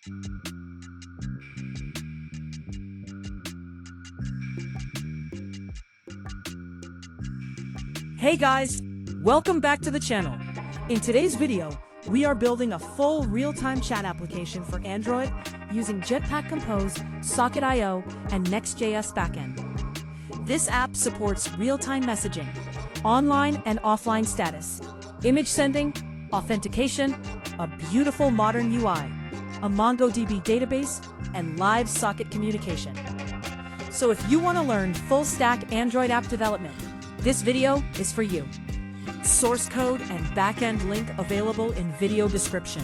Hey guys, welcome back to the channel. In today's video, we are building a full real-time chat application for Android using Jetpack Compose, Socket.io, and Next.js Backend. This app supports real-time messaging, online and offline status, image sending, authentication, a beautiful modern UI, a MongoDB database, and live socket communication. So if you want to learn full-stack Android app development, this video is for you. Source code and backend link available in video description.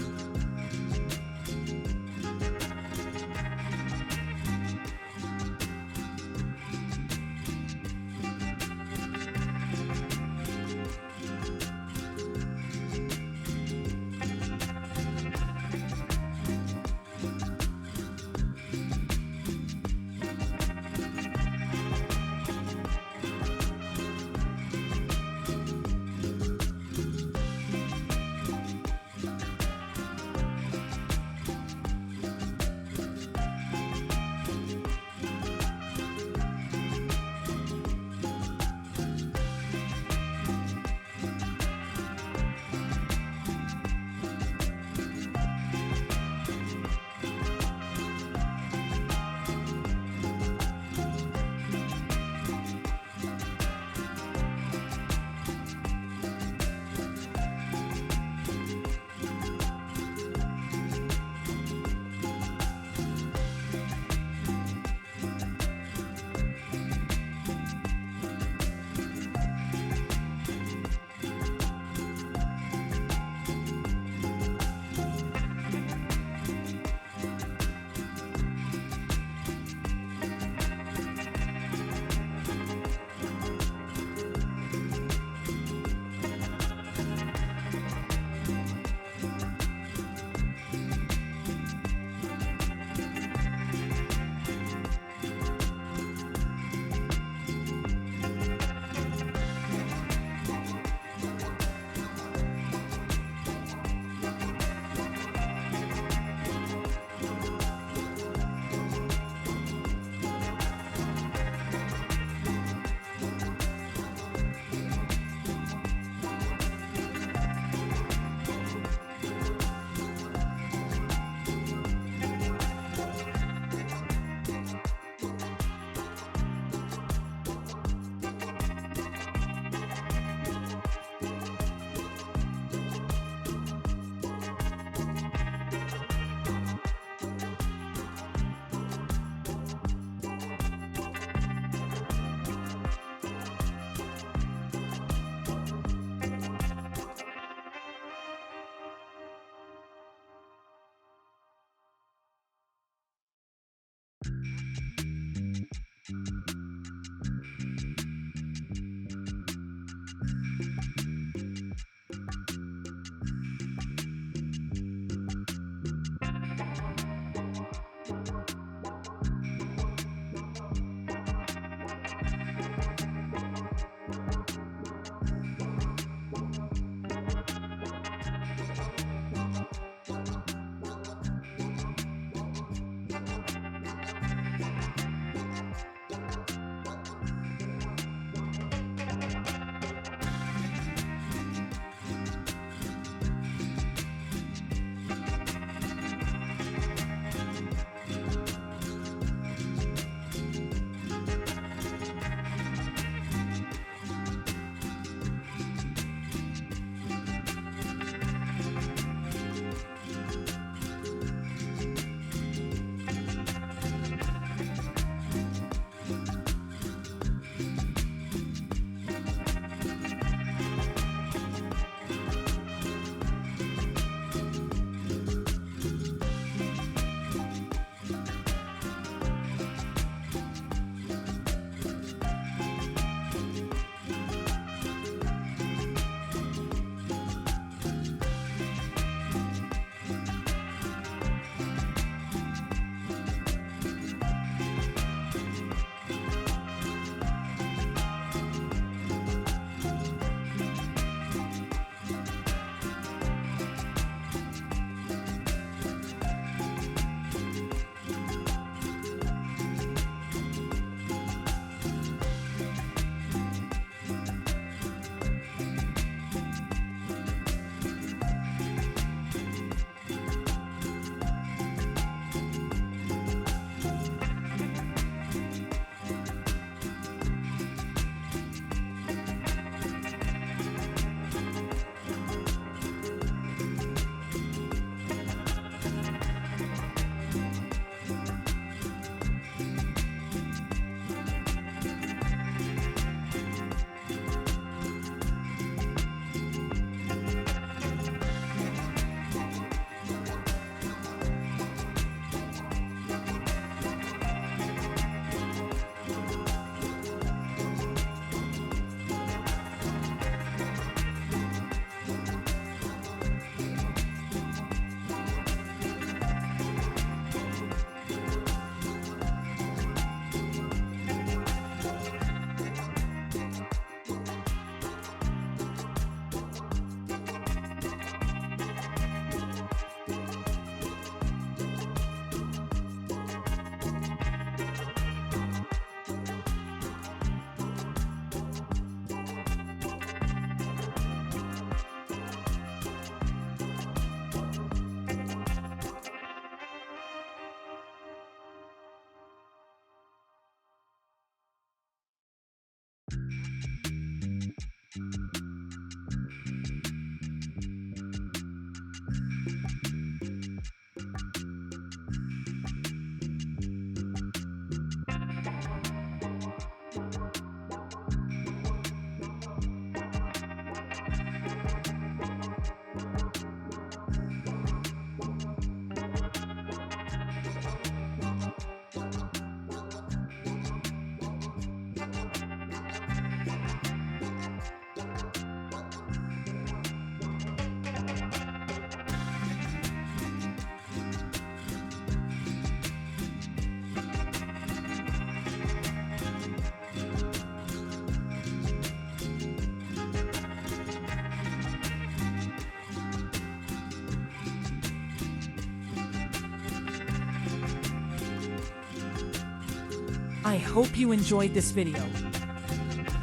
I hope you enjoyed this video.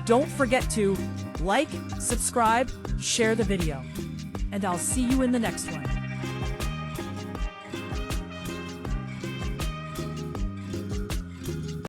Don't forget to like, subscribe, share the video, and I'll see you in the next one.